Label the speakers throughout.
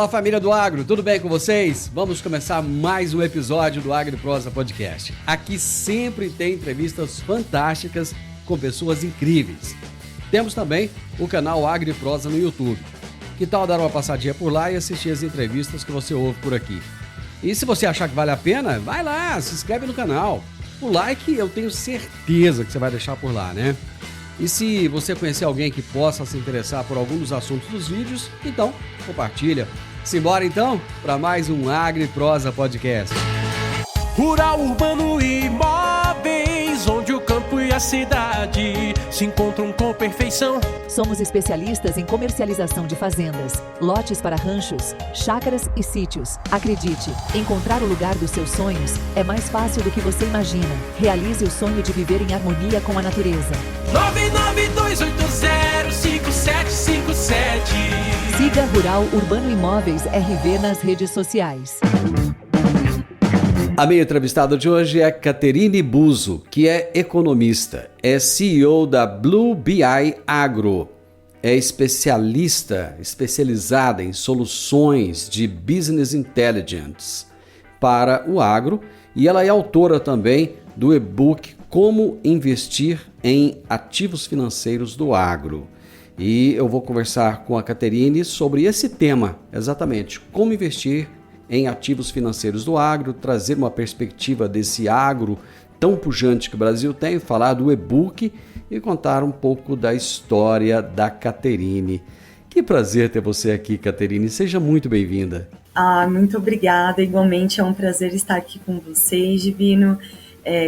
Speaker 1: Fala, família do Agro, tudo bem com vocês? Vamos começar mais um episódio do AgriProsa Podcast. Aqui sempre tem entrevistas fantásticas com pessoas incríveis. Temos também o canal AgriProsa no YouTube. Que tal dar uma passadinha por lá e assistir as entrevistas que você ouve por aqui? E se você achar que vale a pena, vai lá, se inscreve no canal. O like eu tenho certeza que você vai deixar por lá, né? E se você conhecer alguém que possa se interessar por algum dos assuntos dos vídeos, então compartilha. Simbora então para mais um AgriProsa Podcast.
Speaker 2: Rural, urbano e imóveis, onde o campo e a cidade se encontram com perfeição.
Speaker 3: Somos especialistas em comercialização de fazendas, lotes para ranchos, chácaras e sítios. Acredite, encontrar o lugar dos seus sonhos é mais fácil do que você imagina. Realize o sonho de viver em harmonia com a natureza.
Speaker 2: 992805757.
Speaker 3: Siga Rural Urbano Imóveis RV nas redes sociais.
Speaker 1: A minha entrevistada de hoje é Caterine Buso, que é economista, é CEO da Blue BI Agro, é especializada em soluções de Business Intelligence para o agro e ela é autora também do e-book Como Investir em Ativos Financeiros do Agro. E eu vou conversar com a Caterine sobre esse tema, exatamente, como investir em ativos financeiros do agro, trazer uma perspectiva desse agro tão pujante que o Brasil tem, falar do e-book e contar um pouco da história da Caterine. Que prazer ter você aqui, Caterine. Seja muito bem-vinda.
Speaker 4: Muito obrigada. Igualmente é um prazer estar aqui com vocês, Divino.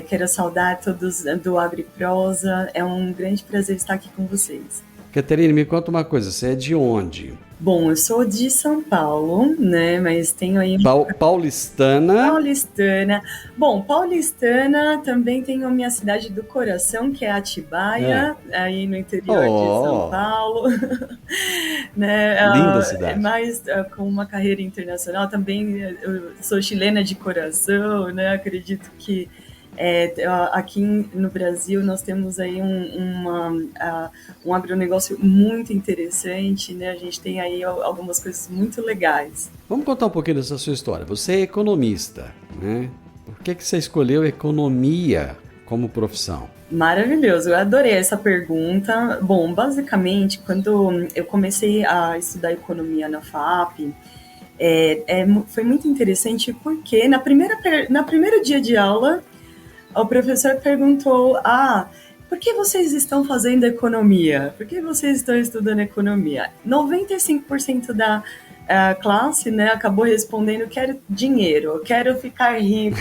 Speaker 4: Quero saudar todos do AgriProsa. É um grande prazer estar aqui com vocês.
Speaker 1: Caterine, me conta uma coisa, você é de onde?
Speaker 4: Bom, eu sou de São Paulo, né, mas tenho aí...
Speaker 1: Paulistana?
Speaker 4: Paulistana. Bom, paulistana, também tenho a minha cidade do coração, que é Atibaia, aí no interior de São Paulo. Né,
Speaker 1: linda cidade.
Speaker 4: Mas com uma carreira internacional, também eu sou chilena de coração, né, acredito que aqui no Brasil nós temos aí um agronegócio muito interessante, né? A gente tem aí algumas coisas muito legais.
Speaker 1: Vamos contar um pouquinho dessa sua história. Você é economista, né? Por que você escolheu economia como profissão?
Speaker 4: Maravilhoso, eu adorei essa pergunta. Bom, basicamente, quando eu comecei a estudar economia na FAP, foi muito interessante porque na primeiro dia de aula, o professor perguntou, por que vocês estão fazendo economia? Por que vocês estão estudando economia? 95% da classe, né, acabou respondendo, quero dinheiro, quero ficar rico.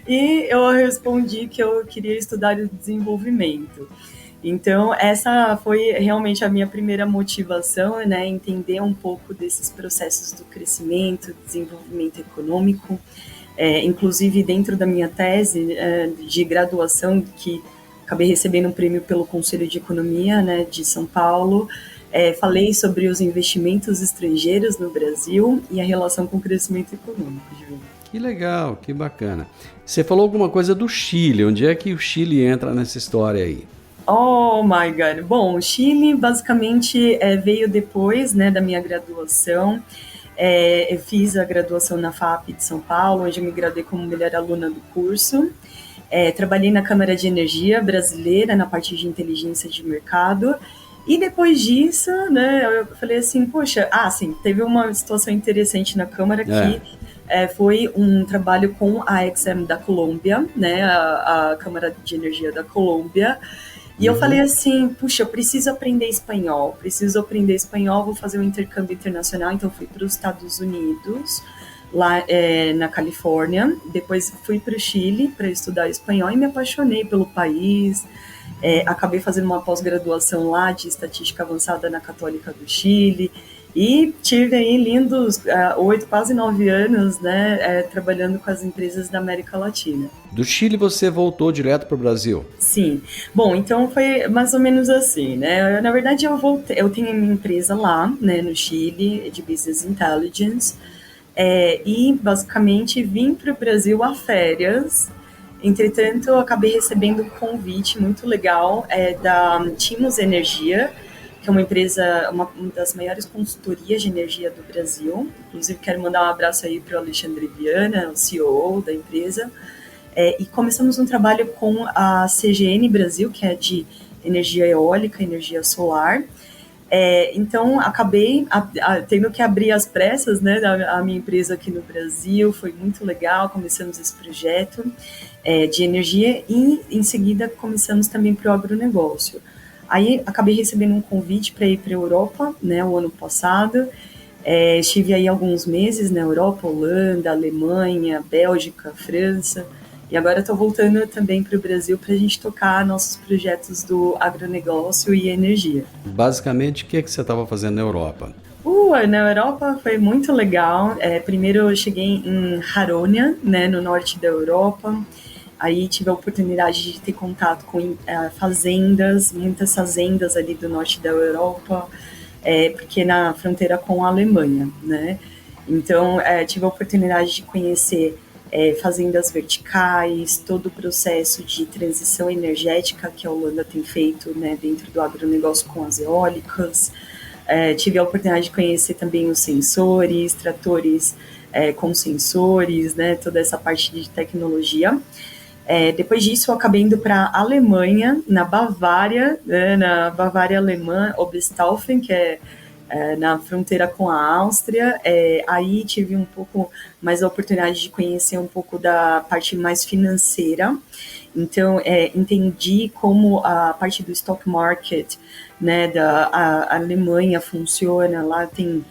Speaker 4: E eu respondi que eu queria estudar o desenvolvimento. Então, essa foi realmente a minha primeira motivação, né, entender um pouco desses processos do crescimento, desenvolvimento econômico. Inclusive dentro da minha tese de graduação, que acabei recebendo um prêmio pelo Conselho de Economia, né, de São Paulo, falei sobre os investimentos estrangeiros no Brasil e a relação com o crescimento econômico.
Speaker 1: Que legal, que bacana. Você falou alguma coisa do Chile, onde é que o Chile entra nessa história aí?
Speaker 4: Oh my God! Bom, o Chile basicamente veio depois, né, da minha graduação. Eu fiz a graduação na FAP de São Paulo, onde eu me graduei como melhor aluna do curso. Trabalhei na Câmara de Energia brasileira, na parte de inteligência de mercado. E depois disso, né, eu falei assim, poxa, sim, teve uma situação interessante na Câmara que foi um trabalho com a Exxon da Colômbia, né, a Câmara de Energia da Colômbia. E eu falei assim, puxa, eu preciso aprender espanhol, vou fazer um intercâmbio internacional. Então fui para os Estados Unidos, lá na Califórnia, depois fui para o Chile para estudar espanhol e me apaixonei pelo país. Acabei fazendo uma pós-graduação lá de estatística avançada na Católica do Chile e tive aí lindos 8, quase 9 anos, né, trabalhando com as empresas da América Latina.
Speaker 1: Do Chile você voltou direto para o Brasil?
Speaker 4: Sim. Bom, então foi mais ou menos assim, né? Na verdade eu tenho minha empresa lá, né, no Chile, de Business Intelligence, e basicamente vim para o Brasil a férias. Entretanto, eu acabei recebendo um convite muito legal da Timos Energia, que é uma empresa, uma das maiores consultorias de energia do Brasil. Inclusive, quero mandar um abraço aí para o Alexandre Viana, o CEO da empresa. E começamos um trabalho com a CGN Brasil, que é de energia eólica, energia solar. Então, acabei tendo que abrir às pressas, né, a minha empresa aqui no Brasil. Foi muito legal, começamos esse projeto de energia e, em seguida, começamos também para o agronegócio. Aí, acabei recebendo um convite para ir para a Europa, né, o ano passado. Estive aí alguns meses na Europa, Holanda, Alemanha, Bélgica, França. E agora estou voltando também para o Brasil para a gente tocar nossos projetos do agronegócio e energia.
Speaker 1: Basicamente, o que você estava fazendo na Europa?
Speaker 4: Na Europa foi muito legal. Primeiro eu cheguei em Harônia, né, no norte da Europa. Aí tive a oportunidade de ter contato com fazendas, muitas fazendas ali do norte da Europa, porque na fronteira com a Alemanha, né? Então, tive a oportunidade de conhecer fazendas verticais, todo o processo de transição energética que a Holanda tem feito, né, dentro do agronegócio com as eólicas. Tive a oportunidade de conhecer também os sensores, tratores com sensores, né, toda essa parte de tecnologia. Depois disso, eu acabei indo para a Alemanha, na Bavária, né, na Bavária alemã, Oberstaufen, que é na fronteira com a Áustria. Aí tive um pouco mais a oportunidade de conhecer um pouco da parte mais financeira. Então, entendi como a parte do stock market, né, da Alemanha funciona. Lá tem,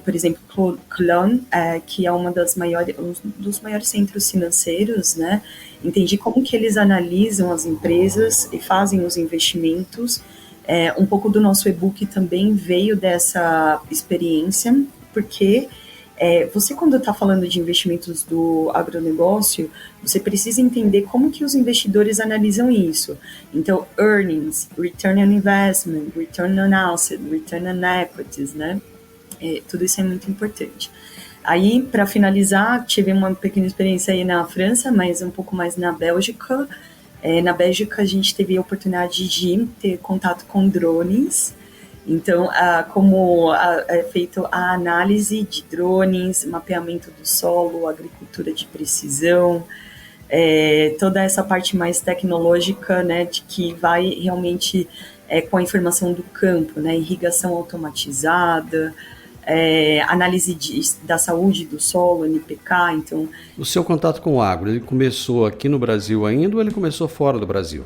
Speaker 4: por exemplo, Cologne, que é um dos maiores centros financeiros, né? Entendi como que eles analisam as empresas e fazem os investimentos. Um pouco do nosso e-book também veio dessa experiência, porque você, quando está falando de investimentos do agronegócio, você precisa entender como que os investidores analisam isso. Então, earnings, return on investment, return on asset, return on equities, né? Tudo isso é muito importante. Aí, para finalizar, tive uma pequena experiência aí na França, mas um pouco mais na Bélgica. Na Bélgica, a gente teve a oportunidade de ter contato com drones. Então, como é feito a análise de drones, mapeamento do solo, agricultura de precisão, toda essa parte mais tecnológica, né, de que vai realmente com a informação do campo, né, irrigação automatizada, análise da saúde do solo, NPK. Então,
Speaker 1: o seu contato com o agro, ele começou aqui no Brasil ainda ou ele começou fora do Brasil?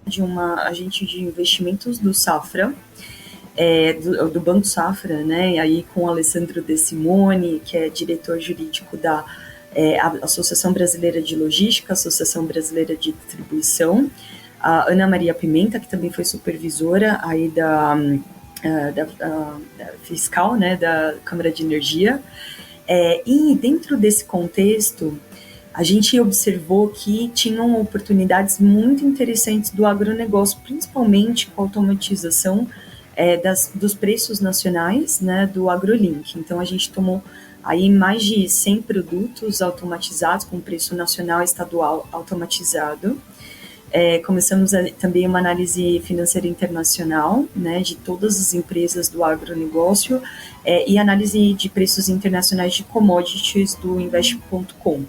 Speaker 4: De uma agente de investimentos do Safra, do Banco Safra, né? E aí com o Alessandro De Simone, que é diretor jurídico da Associação Brasileira de Logística, Associação Brasileira de Distribuição, a Ana Maria Pimenta, que também foi supervisora aí da fiscal, né, da Câmara de Energia. E dentro desse contexto, a gente observou que tinham oportunidades muito interessantes do agronegócio, principalmente com a automatização dos preços nacionais, né, do AgroLink. Então, a gente tomou aí mais de 100 produtos automatizados com preço nacional e estadual automatizado. Começamos também uma análise financeira internacional, né, de todas as empresas do agronegócio e análise de preços internacionais de commodities do Invest.com.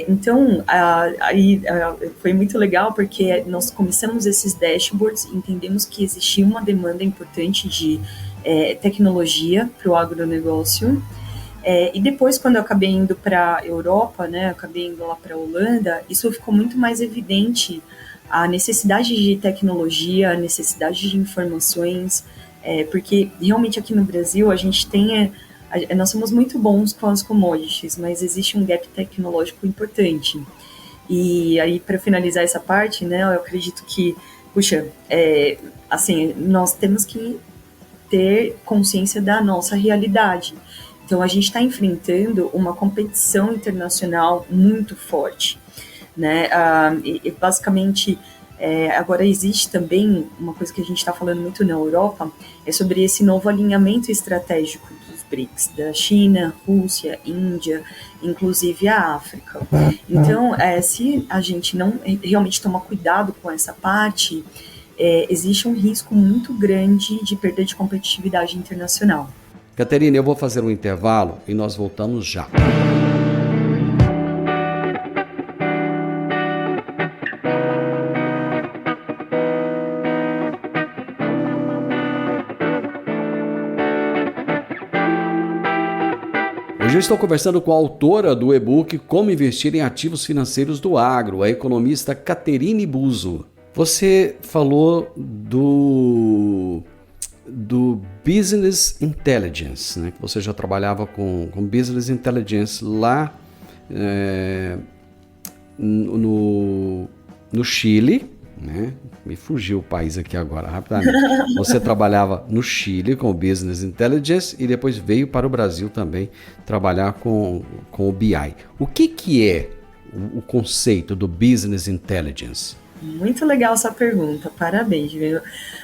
Speaker 4: Então, aí foi muito legal porque nós começamos esses dashboards, entendemos que existia uma demanda importante de tecnologia para o agronegócio. E depois, quando eu acabei indo para a Europa, né, eu acabei indo lá para a Holanda, isso ficou muito mais evidente, a necessidade de tecnologia, a necessidade de informações, porque realmente aqui no Brasil a gente tem, nós somos muito bons com as commodities, mas existe um gap tecnológico importante. E aí, para finalizar essa parte, né, eu acredito que, assim, nós temos que ter consciência da nossa realidade. Então, a gente está enfrentando uma competição internacional muito forte, né? E basicamente, agora existe também uma coisa que a gente está falando muito na Europa, é sobre esse novo alinhamento estratégico dos BRICS, da China, Rússia, Índia, inclusive a África. Então, se a gente não realmente tomar cuidado com essa parte, existe um risco muito grande de perda de competitividade internacional.
Speaker 1: Caterina, eu vou fazer um intervalo e nós voltamos já. Hoje eu estou conversando com a autora do e-book Como Investir em Ativos Financeiros do Agro, a economista Caterine Buso. Você falou do Business Intelligence, né? Que você já trabalhava com Business Intelligence lá no Chile, né? Me fugiu o país aqui agora, rapidamente. Você trabalhava no Chile com o Business Intelligence e depois veio para o Brasil também trabalhar com o BI. O que é o conceito do Business Intelligence?
Speaker 4: Muito legal essa pergunta, parabéns, viu?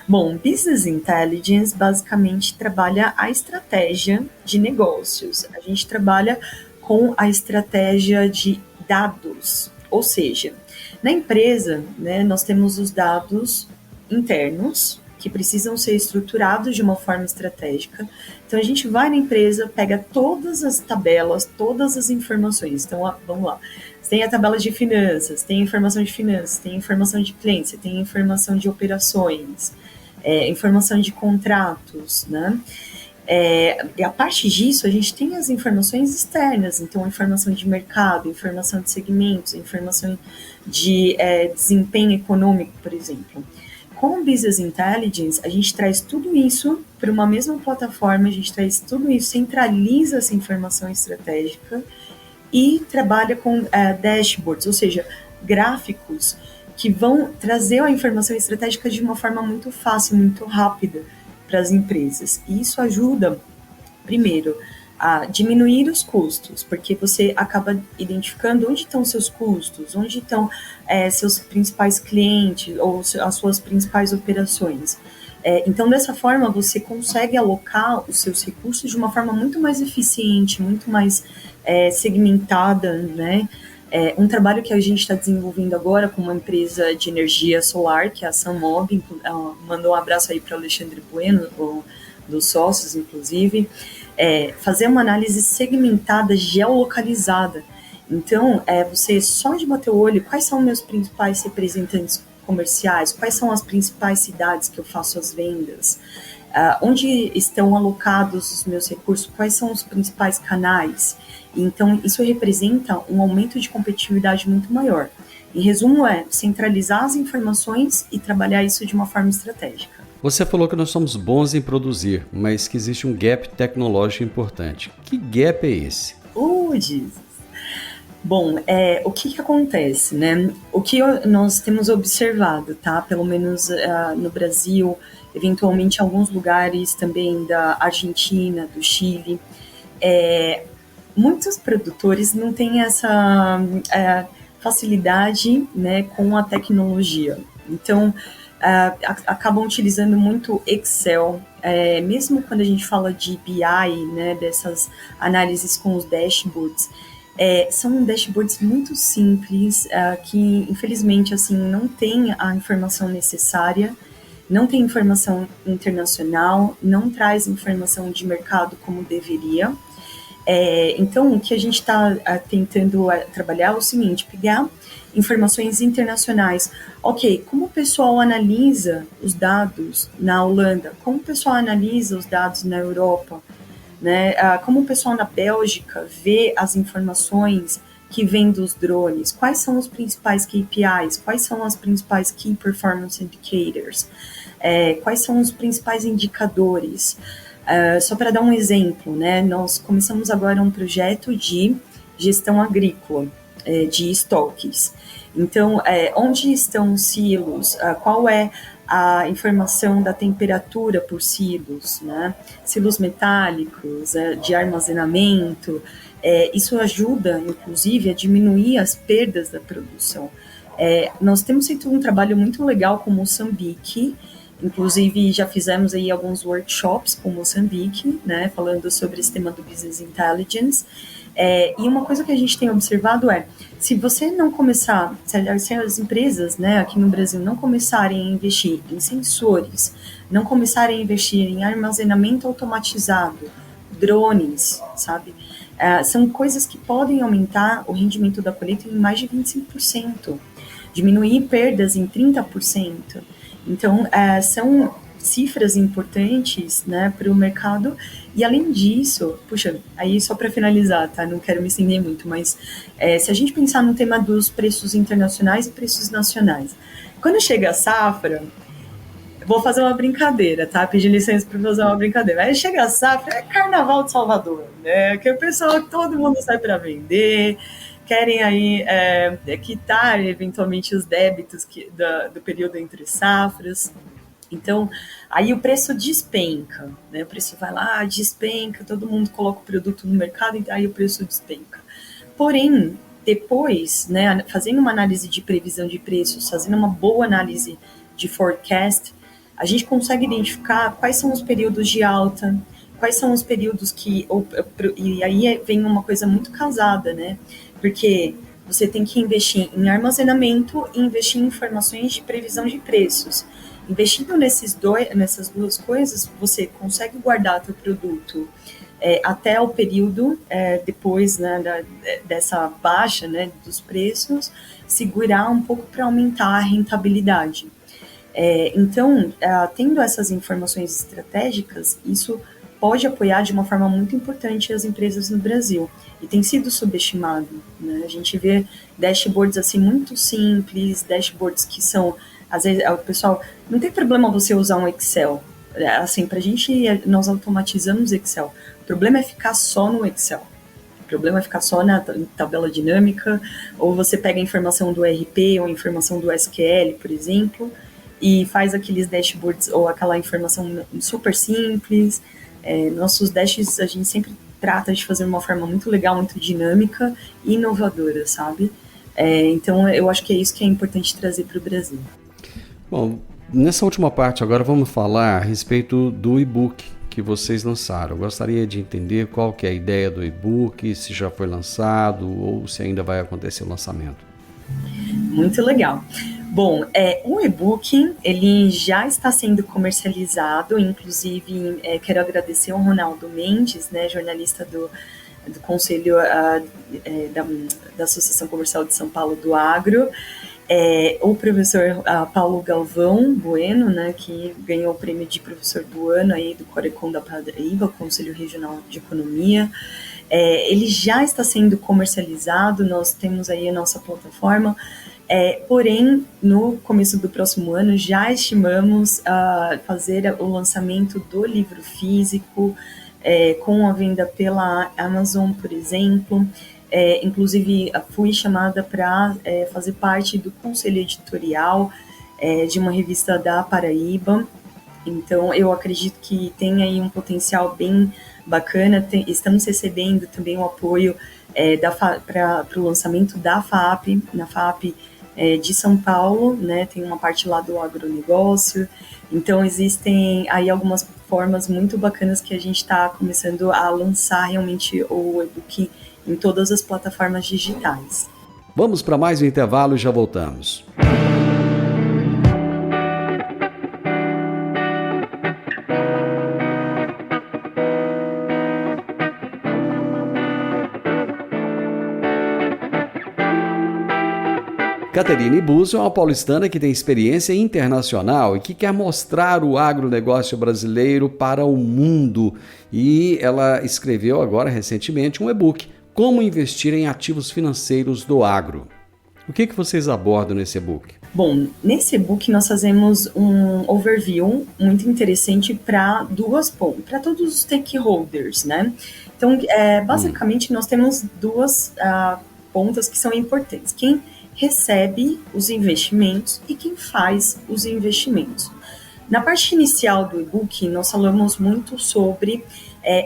Speaker 4: Bom, Business Intelligence basicamente trabalha a estratégia de negócios. A gente trabalha com a estratégia de dados, ou seja, na empresa, né, nós temos os dados internos que precisam ser estruturados de uma forma estratégica. Então, a gente vai na empresa, pega todas as tabelas, todas as informações. Então, vamos lá. Você tem a tabela de finanças, tem informação de finanças, tem informação de clientes, tem informação de operações, informação de contratos, né? E a partir disso, a gente tem as informações externas, então informação de mercado, informação de segmentos, informação de desempenho econômico, por exemplo. Com o Business Intelligence, a gente traz tudo isso para uma mesma plataforma, a gente traz tudo isso, centraliza essa informação estratégica e trabalha com dashboards, ou seja, gráficos que vão trazer a informação estratégica de uma forma muito fácil, muito rápida para as empresas. E isso ajuda, primeiro, a diminuir os custos, porque você acaba identificando onde estão seus custos, onde estão seus principais clientes ou as suas principais operações. Então, dessa forma, você consegue alocar os seus recursos de uma forma muito mais eficiente, muito mais segmentada, né? Um trabalho que a gente está desenvolvendo agora com uma empresa de energia solar, que é a Sunmob, mandou um abraço aí para o Alexandre Bueno, dos sócios, inclusive, fazer uma análise segmentada, geolocalizada. Então, você só de bater o olho, quais são meus principais representantes comerciais, quais são as principais cidades que eu faço as vendas, onde estão alocados os meus recursos, quais são os principais canais. Então, isso representa um aumento de competitividade muito maior. Em resumo, centralizar as informações e trabalhar isso de uma forma estratégica.
Speaker 1: Você falou que nós somos bons em produzir, mas que existe um gap tecnológico importante. Que gap é esse?
Speaker 4: Jesus! Bom, o que acontece, né? O que nós temos observado, tá? Pelo menos no Brasil, eventualmente em alguns lugares também da Argentina, do Chile, muitos produtores não têm essa facilidade, né, com a tecnologia. Então, acabam utilizando muito Excel, mesmo quando a gente fala de BI, né, dessas análises com os dashboards, são dashboards muito simples, que infelizmente assim, não tem a informação necessária, não tem informação internacional, não traz informação de mercado como deveria. Então, o que a gente está tentando trabalhar é o seguinte, pegar informações internacionais. Ok, como o pessoal analisa os dados na Holanda? Como o pessoal analisa os dados na Europa? Né? Como o pessoal na Bélgica vê as informações que vêm dos drones? Quais são os principais KPIs? Quais são as principais Key Performance Indicators? Quais são os principais indicadores? Só para dar um exemplo, né? Nós começamos agora um projeto de gestão agrícola, de estoques. Então, onde estão os silos? Qual é a informação da temperatura por silos, né? Silos metálicos, de armazenamento. Isso ajuda, inclusive, a diminuir as perdas da produção. Nós temos feito um trabalho muito legal com Moçambique. Inclusive, já fizemos aí alguns workshops com Moçambique, né, falando sobre esse tema do Business Intelligence. E uma coisa que a gente tem observado se você não começar, se as empresas, né, aqui no Brasil não começarem a investir em sensores, não começarem a investir em armazenamento automatizado, drones, sabe? São coisas que podem aumentar o rendimento da colheita em mais de 25%, diminuir perdas em 30%. Então, são cifras importantes, né, para o mercado. E além disso, puxa, aí só para finalizar, tá? Não quero me estender muito, mas se a gente pensar no tema dos preços internacionais e preços nacionais, quando chega a safra, vou fazer uma brincadeira, tá? Pedir licença para fazer uma brincadeira. Aí chega a safra, é carnaval de Salvador, né? Que o pessoal, todo mundo sai para vender, querem aí quitar eventualmente os débitos do período entre safras. Então, aí o preço despenca, né? O preço vai lá, despenca, todo mundo coloca o produto no mercado e aí o preço despenca. Porém, depois, né, fazendo uma análise de previsão de preços, fazendo uma boa análise de forecast, a gente consegue identificar quais são os períodos de alta, quais são os períodos e aí vem uma coisa muito casada, né? Porque você tem que investir em armazenamento e investir em informações de previsão de preços. Investindo nessas duas coisas, você consegue guardar seu produto até o período depois, né, dessa baixa, né, dos preços, segurar um pouco para aumentar a rentabilidade. Então, tendo essas informações estratégicas, isso pode apoiar de uma forma muito importante as empresas no Brasil. E tem sido subestimado, né? A gente vê dashboards assim muito simples, dashboards que são, às vezes, o pessoal, não tem problema você usar um Excel. Assim, pra gente, nós automatizamos Excel. O problema é ficar só no Excel. O problema é ficar só na tabela dinâmica, ou você pega a informação do RP ou a informação do SQL, por exemplo, e faz aqueles dashboards ou aquela informação super simples. Nossos dashs a gente sempre trata de fazer de uma forma muito legal, muito dinâmica e inovadora, sabe? Então eu acho que é isso que é importante trazer para o Brasil.
Speaker 1: Bom, nessa última parte agora vamos falar a respeito do e-book que vocês lançaram. Eu gostaria de entender qual que é a ideia do e-book, se já foi lançado ou se ainda vai acontecer o lançamento.
Speaker 4: Muito legal. Bom, o e-book, ele já está sendo comercializado, inclusive quero agradecer ao Ronaldo Mendes, né, jornalista do Conselho da Associação Comercial de São Paulo do Agro, o professor Paulo Galvão Bueno, né, que ganhou o prêmio de professor do ano aí do Corecon da Paraíba, Conselho Regional de Economia. Ele já está sendo comercializado, nós temos aí a nossa plataforma. Porém, no começo do próximo ano, já estimamos fazer o lançamento do livro físico, com a venda pela Amazon, por exemplo. Inclusive, fui chamada para fazer parte do conselho editorial de uma revista da Paraíba. Então, eu acredito que tem aí um potencial bem bacana. Estamos recebendo também o apoio para o lançamento da FAAP, na FAAP de São Paulo, né? Tem uma parte lá do agronegócio. Então, existem aí algumas formas muito bacanas que a gente está começando a lançar realmente o e-book em todas as plataformas digitais.
Speaker 1: Vamos para mais um intervalo e já voltamos. Caterine Búzio é uma paulistana que tem experiência internacional e que quer mostrar o agronegócio brasileiro para o mundo. E ela escreveu agora, recentemente, um e-book, Como Investir em Ativos Financeiros do Agro. O que vocês abordam nesse e-book?
Speaker 4: Bom, nesse e-book nós fazemos um overview muito interessante para todos os stakeholders, né? Então, basicamente, nós temos duas pontas que são importantes. Quem recebe os investimentos e quem faz os investimentos. Na parte inicial do e-book, nós falamos muito sobre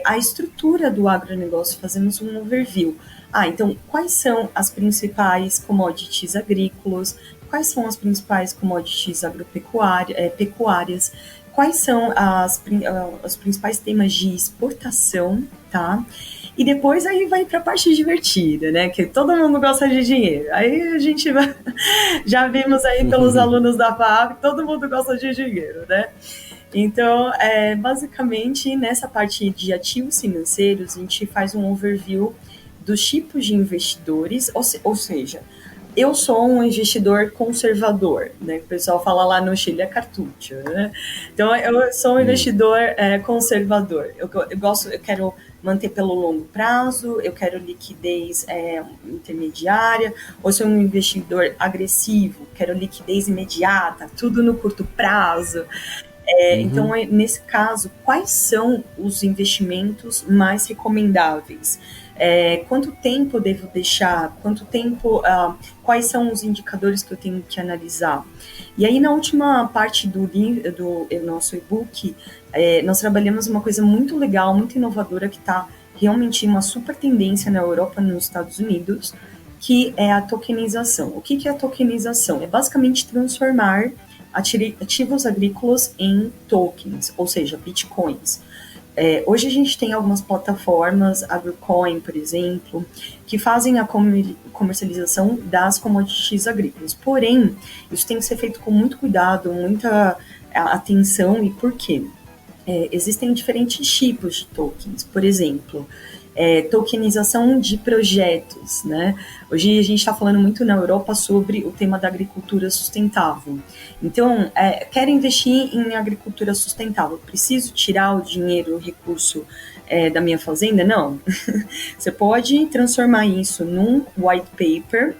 Speaker 4: a estrutura do agronegócio, fazemos um overview. Então, quais são as principais commodities agrícolas, quais são as principais commodities pecuárias, quais são os principais temas de exportação, tá? E depois aí vai para a parte divertida, né? Que todo mundo gosta de dinheiro. Aí a gente já vimos aí pelos alunos da FAP, todo mundo gosta de dinheiro, né? Então, basicamente, nessa parte de ativos financeiros, a gente faz um overview dos tipos de investidores, ou seja, eu sou um investidor conservador, né? O pessoal fala lá no Chile, é cartucho, né? Então, eu sou um investidor conservador. Eu quero manter pelo longo prazo, eu quero liquidez intermediária, ou sou um investidor agressivo, quero liquidez imediata, tudo no curto prazo. Então, nesse caso, quais são os investimentos mais recomendáveis? Quanto tempo devo deixar? Quais são os indicadores que eu tenho que analisar? E aí, na última parte do nosso e-book, nós trabalhamos uma coisa muito legal, muito inovadora, que está realmente uma super tendência na Europa e nos Estados Unidos, que é a tokenização. O que é a tokenização? É basicamente transformar ativos agrícolas em tokens, ou seja, bitcoins. Hoje a gente tem algumas plataformas, AgroCoin, por exemplo, que fazem a comercialização das commodities agrícolas. Porém, isso tem que ser feito com muito cuidado, muita atenção. E por quê? Existem diferentes tipos de tokens. Por exemplo, tokenização de projetos, né? Hoje a gente está falando muito na Europa sobre o tema da agricultura sustentável. Então, quero investir em agricultura sustentável, preciso tirar o dinheiro, o recurso da minha fazenda? Não. Você pode transformar isso num white paper,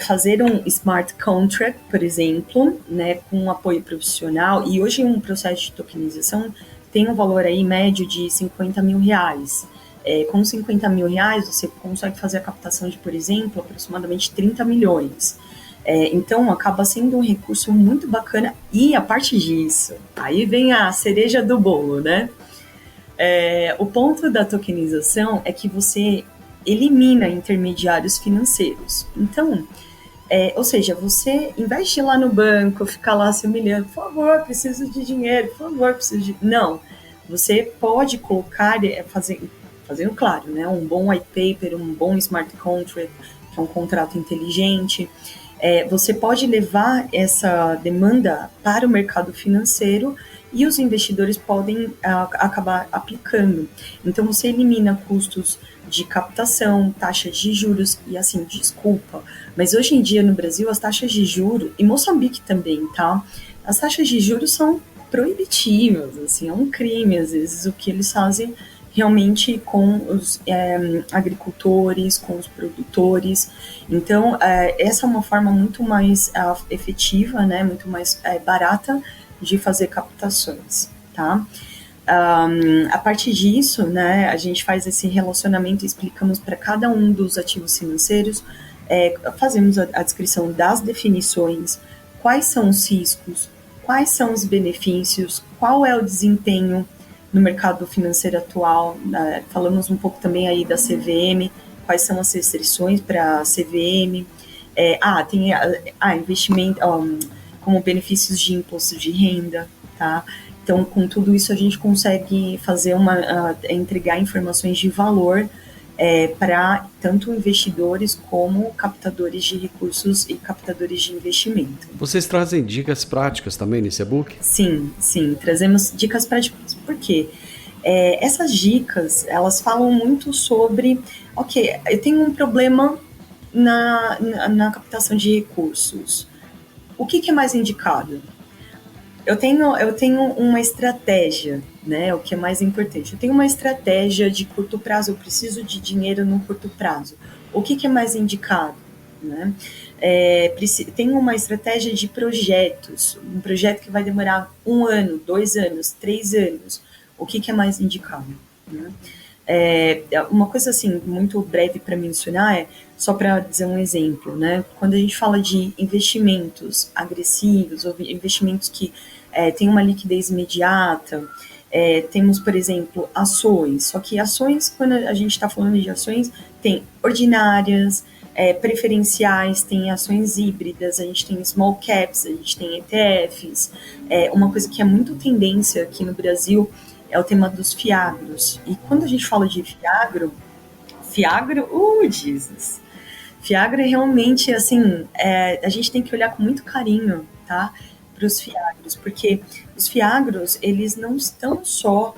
Speaker 4: fazer um smart contract, por exemplo, né, com um apoio profissional, e hoje um processo de tokenização tem um valor aí médio de R$50 mil. Com R$50 mil, você consegue fazer a captação de, por exemplo, aproximadamente 30 milhões. Então, acaba sendo um recurso muito bacana. E a parte disso, aí vem a cereja do bolo, né? O ponto da tokenização é que você elimina intermediários financeiros. Então, ou seja, você, em vez de ir lá no banco, ficar lá se humilhando, por favor, preciso de dinheiro, por favor, preciso de... Não, você pode colocar, fazendo claro, né, um bom white paper, um bom smart contract, que é um contrato inteligente. Você pode levar essa demanda para o mercado financeiro e os investidores podem acabar aplicando. Então, você elimina custos de captação, taxas de juros, e assim, desculpa, mas hoje em dia no Brasil as taxas de juros, e Moçambique também, tá? As taxas de juros são proibitivas, assim, é um crime às vezes o que eles fazem realmente com os agricultores, com os produtores. Então, essa é uma forma muito mais efetiva, né, muito mais barata de fazer captações, tá? A partir disso, né, a gente faz esse relacionamento, explicamos para cada um dos ativos financeiros, fazemos a descrição das definições, quais são os riscos, quais são os benefícios, qual é o desempenho no mercado financeiro atual, né? Falamos um pouco também aí da CVM, quais são as restrições para a CVM, tem investimento, como benefícios de imposto de renda, tá? Então, com tudo isso, a gente consegue fazer entregar informações de valor para tanto investidores como captadores de recursos e captadores de investimento.
Speaker 1: Vocês trazem dicas práticas também nesse e-book?
Speaker 4: Sim, trazemos dicas práticas. Por quê? Essas dicas, elas falam muito sobre, ok, eu tenho um problema na captação de recursos. O que é mais indicado? Eu tenho uma estratégia, né? O que é mais importante. Eu tenho uma estratégia de curto prazo, eu preciso de dinheiro no curto prazo. O que é mais indicado, né? Tenho uma estratégia de projetos, um projeto que vai demorar 1 ano, 2 anos, 3 anos. O que é mais indicado, né? Uma coisa assim, muito breve para mencionar só para dizer um exemplo, né? Quando a gente fala de investimentos agressivos, ou investimentos que têm uma liquidez imediata, temos, por exemplo, ações. Só que ações, quando a gente está falando de ações, tem ordinárias, preferenciais, tem ações híbridas, a gente tem small caps, a gente tem ETFs. Uma coisa que é muito tendência aqui no Brasil é o tema dos fiagros. E quando a gente fala de fiagro, Jesus! Fiagro é realmente, assim, a gente tem que olhar com muito carinho, tá? Para os fiagros, porque os fiagros, eles não estão só,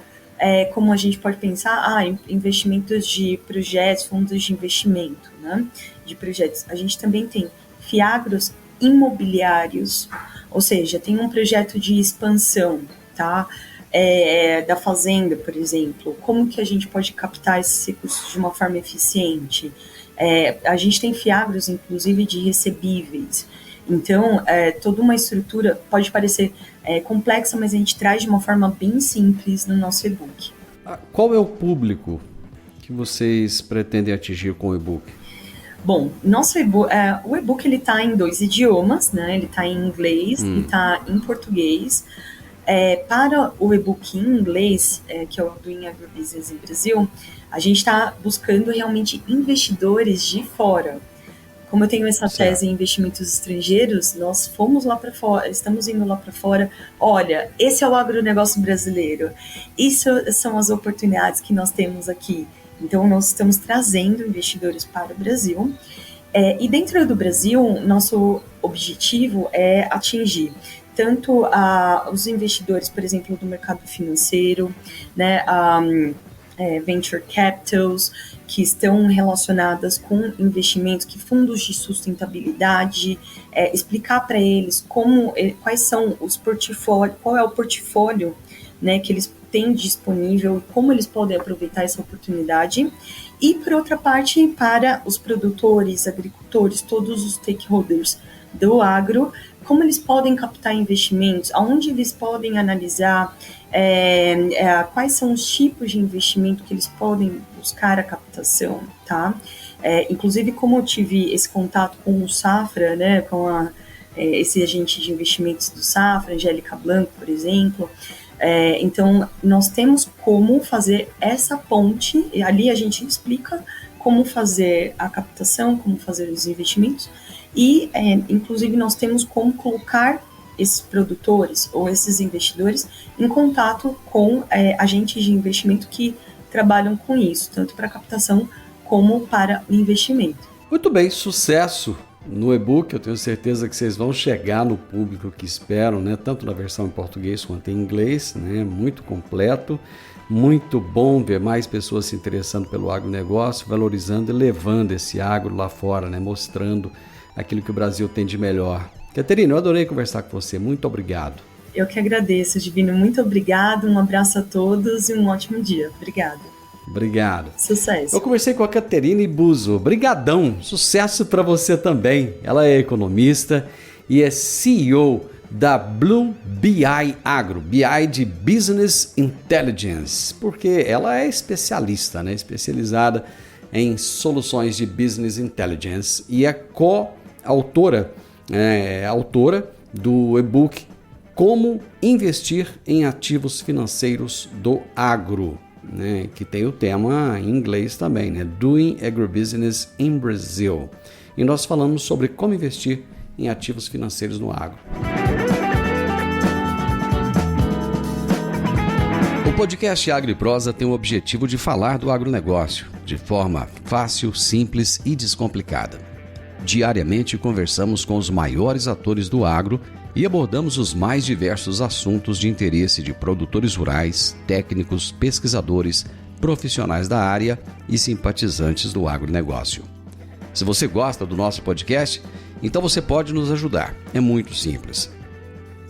Speaker 4: como a gente pode pensar, investimentos de projetos, fundos de investimento, né? De projetos. A gente também tem fiagros imobiliários, ou seja, tem um projeto de expansão, tá? Da fazenda, por exemplo, como que a gente pode captar esses recursos de uma forma eficiente? A gente tem fiagros, inclusive, de recebíveis. Então, toda uma estrutura pode parecer complexa, mas a gente traz de uma forma bem simples no nosso e-book.
Speaker 1: Qual é o público que vocês pretendem atingir com o e-book?
Speaker 4: Bom, nosso e-book, o e-book ele está em 2 idiomas, né? Ele está em inglês e está em português. Para o e-book em inglês, que é o Doing Agribusiness em Brasil, a gente está buscando realmente investidores de fora. Como eu tenho essa tese em investimentos estrangeiros, nós fomos lá para fora, estamos indo lá para fora. Olha, esse é o agronegócio brasileiro. Isso são as oportunidades que nós temos aqui. Então, nós estamos trazendo investidores para o Brasil. E dentro do Brasil, nosso objetivo é atingir tanto os investidores, por exemplo, do mercado financeiro, né, venture capitals, que estão relacionadas com investimentos, que fundos de sustentabilidade, explicar para eles quais são os portfólios, qual é o portfólio, né, que eles têm disponível, como eles podem aproveitar essa oportunidade. E, por outra parte, para os produtores, agricultores, todos os stakeholders do agro, como eles podem captar investimentos, aonde eles podem analisar, quais são os tipos de investimento que eles podem buscar a captação, tá? Inclusive, como eu tive esse contato com o Safra, né, com esse agente de investimentos do Safra, Angélica Blanco, por exemplo, então nós temos como fazer essa ponte, e ali a gente explica como fazer a captação, como fazer os investimentos, e inclusive nós temos como colocar esses produtores ou esses investidores em contato com agentes de investimento que trabalham com isso, tanto para captação como para o investimento.
Speaker 1: Muito bem, sucesso no e-book. Eu tenho certeza que vocês vão chegar no público que esperam, né? Tanto na versão em português quanto em inglês, né? Muito completo, muito bom ver mais pessoas se interessando pelo agronegócio, valorizando e levando esse agro lá fora, né? Mostrando aquilo que o Brasil tem de melhor. Caterina, eu adorei conversar com você. Muito obrigado.
Speaker 4: Eu que agradeço, Divino. Muito obrigado. Um abraço a todos e um ótimo dia. Obrigada.
Speaker 1: Obrigado.
Speaker 4: Sucesso.
Speaker 1: Eu conversei com a Caterina Buzo. Brigadão. Sucesso para você também. Ela é economista e é CEO da Blue BI Agro, BI de Business Intelligence, porque ela é especialista, né? Especializada em soluções de Business Intelligence e é autora do e-book Como Investir em Ativos Financeiros do Agro, né, que tem o tema em inglês também, né, Doing Agribusiness in Brazil. E nós falamos sobre como investir em ativos financeiros no agro. O podcast Agro e Prosa tem o objetivo de falar do agronegócio de forma fácil, simples e descomplicada. Diariamente conversamos com os maiores atores do agro e abordamos os mais diversos assuntos de interesse de produtores rurais, técnicos, pesquisadores, profissionais da área e simpatizantes do agronegócio. Se você gosta do nosso podcast, então você pode nos ajudar. É muito simples.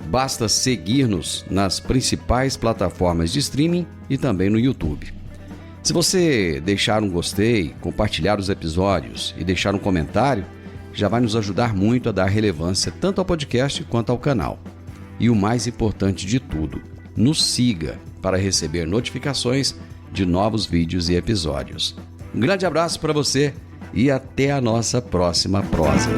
Speaker 1: Basta seguir-nos nas principais plataformas de streaming e também no YouTube. Se você deixar um gostei, compartilhar os episódios e deixar um comentário, já vai nos ajudar muito a dar relevância tanto ao podcast quanto ao canal. E o mais importante de tudo, nos siga para receber notificações de novos vídeos e episódios. Um grande abraço para você e até a nossa próxima prosa.